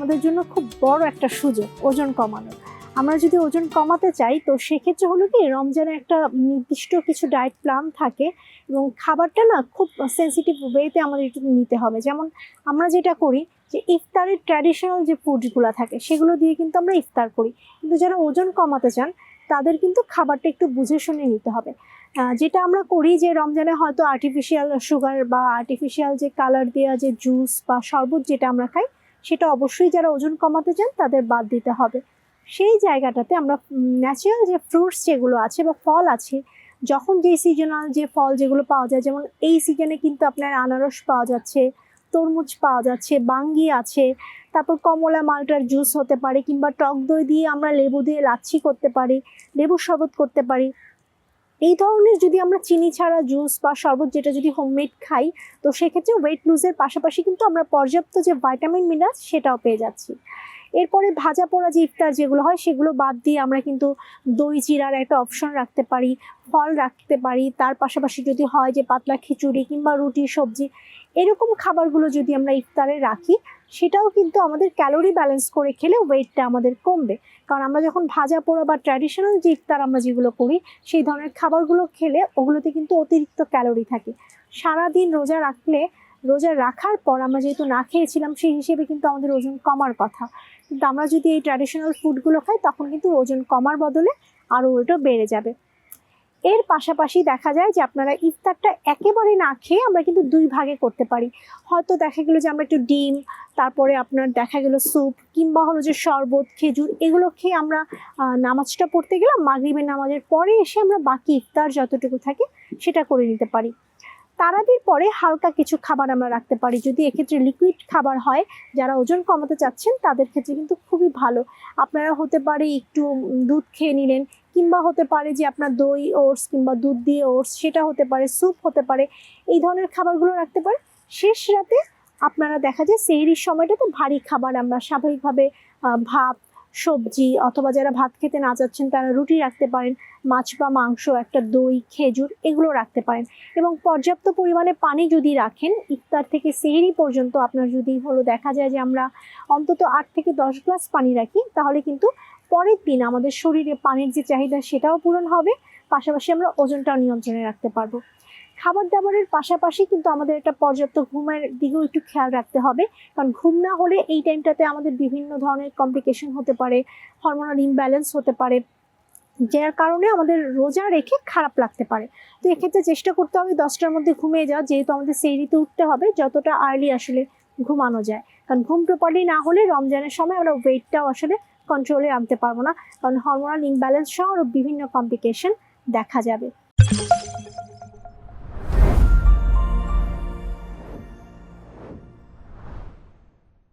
আমাদের জন্য খুব বড় একটা সুযোগ ওজন কমানোর। আমরা যদি ওজন কমাতে চাই তো সেক্ষেত্রে হলো কি রমজানে একটা নির্দিষ্ট কিছু ডায়েট প্ল্যান থাকে এবং খাবারটা না খুব সেন্সিটিভ ওয়েতে আমাদের একটু নিতে হবে। যেমন আমরা যেটা করি যে ইফতারের ট্র্যাডিশনাল যে ফুডসগুলো থাকে সেগুলো দিয়ে কিন্তু আমরা ইফতার করি, কিন্তু যারা ওজন কমাতে চান তাদের কিন্তু খাবারটা একটু বুঝে শুনে নিতে হবে। যেটা আমরা করি যে রমজানে হয়তো আর্টিফিশিয়াল সুগার বা আর্টিফিশিয়াল যে কালার দেওয়া যে জুস বা শরবত যেটা আমরা খাই সেটা অবশ্যই যারা ওজন কমাতে চান তাদের বাদ দিতে হবে। সেই জায়গাটাতে আমরা ন্যাচারাল যে ফ্রুটস যেগুলো আছে বা ফল আছে, যখন যে সিজনাল যে ফল যেগুলো পাওয়া যায়, যেমন এই সিজনে কিন্তু আপনার আনারস পাওয়া যাচ্ছে, তরমুজ পাওয়া যাচ্ছে, বাঙ্গি আছে, তারপর কমলা মালটার জুস হতে পারে, কিংবা টক দই দিয়ে আমরা লেবু দিয়ে লাচ্ছি করতে পারি, লেবুর শরবত করতে পারি। এই ধরনের যদি আমরা চিনি ছাড়া জুস বা শরবত যেটা যদি হোমমেড খাই তো সেক্ষেত্রে ওয়েট লুজের পাশাপাশি কিন্তু আমরা পর্যাপ্ত যে ভাইটামিন মিনারেলস সেটাও পেয়ে যাচ্ছি। এরপরে ভাজা পোড়া যে ইফতার যেগুলো হয় সেগুলো বাদ দিয়ে আমরা কিন্তু দই চিড়ার একটা অপশন রাখতে পারি, ফল রাখতে পারি, তার পাশাপাশি যদি হয় যে পাতলা খিচুড়ি কিংবা রুটি সবজি এরকম খাবারগুলো যদি আমরা ইফতারে রাখি সেটাও কিন্তু আমাদের ক্যালোরি ব্যালেন্স করে খেলে ওয়েটটা আমাদের কমবে। কারণ আমরা যখন ভাজা পোড়া বা ট্র্যাডিশনাল যে ইফতার আমরা যেগুলো করি সেই ধরনের খাবারগুলো খেলে ওগুলোতে কিন্তু অতিরিক্ত ক্যালোরি থাকে। সারাদিন রোজা রাখার পর আমরা যেহেতু না খেয়েছিলাম সেই হিসেবে কিন্তু আমাদের ওজন কমার কথা, কিন্তু আমরা যদি এই ট্র্যাডিশনাল ফুডগুলো খাই তখন কিন্তু ওজন কমার বদলে আরও ওটা বেড়ে যাবে। এর পাশাপাশি দেখা যায় যে আপনারা ইফতারটা একেবারে না খেয়ে আমরা কিন্তু দুই ভাগে করতে পারি। হয়তো দেখা গেলো যে আমরা একটু ডিম, তারপরে আপনার দেখা গেলো স্যুপ কিংবা হলো যে শরবত খেজুর এগুলো খেয়ে আমরা নামাজটা পড়তে গেলাম, মাগরিবের নামাজের পরে এসে আমরা বাকি ইফতার যতটুকু থাকে সেটা করে নিতে পারি। তারাবির পরে হালকা কিছু খাবার আমরা রাখতে পারি, যদি এক্ষেত্রে লিকুইড খাবার হয় যারা ওজন কমাতে চাচ্ছেন তাদের ক্ষেত্রে কিন্তু খুবই ভালো। আপনারা হতে পারে একটু দুধ খেয়ে নিলেন, কিংবা হতে পারে যে আপনার দই ওটস কিংবা দুধ দিয়ে ওটস সেটা হতে পারে, স্যুপ হতে পারে, এই ধরনের খাবারগুলো রাখতে পারে। শেষ রাতে আপনারা দেখা যায় সেহরির সময়টাতে ভারী খাবার আমরা স্বাভাবিকভাবে ভাত সবজি অথবা যারা ভাত খেতে না চাচ্ছেন তারা রুটি রাখতে পারেন, মাছ বা মাংস, একটা দই খেজুর এগুলো রাখতে পারেন। এবং পর্যাপ্ত পরিমাণে পানি যদি রাখেন ইফতার থেকে সেহরি পর্যন্ত, আপনার যদি হলো দেখা যায় যে আমরা অন্তত 8 থেকে 10 গ্লাস পানি রাখি তাহলে কিন্তু পরের দিন আমাদের শরীরে পানির যে চাহিদা সেটাও পূরণ হবে, পাশাপাশি আমরা ওজনটাও নিয়ন্ত্রণে রাখতে পারবো। খাবার দাবারের পাশাপাশি কিন্তু আমাদের একটা পর্যাপ্ত ঘুমের দিকেও একটু খেয়াল রাখতে হবে, কারণ ঘুম না হলে এই টাইমটাতে আমাদের বিভিন্ন ধরনের কমপ্লিকেশন হতে পারে, হরমোনাল ইমব্যালেন্স হতে পারে, যার কারণে আমাদের রোজা রেখে খারাপ লাগতে পারে। তো এক্ষেত্রে চেষ্টা করতে হবে 10টার মধ্যে ঘুমিয়ে যাওয়া, যেহেতু আমাদের সেহরিতে উঠতে হবে যতটা আর্লি আসলে ঘুমানো যায়। কারণ ঘুম প্রপারলি না হলে রমজানের সময় আমরা ওয়েটটাও আসলে কন্ট্রোলে আনতে পারবো না, কারণ হরমোনাল ইমব্যালেন্স সহ আরও বিভিন্ন কমপ্লিকেশন দেখা যাবে।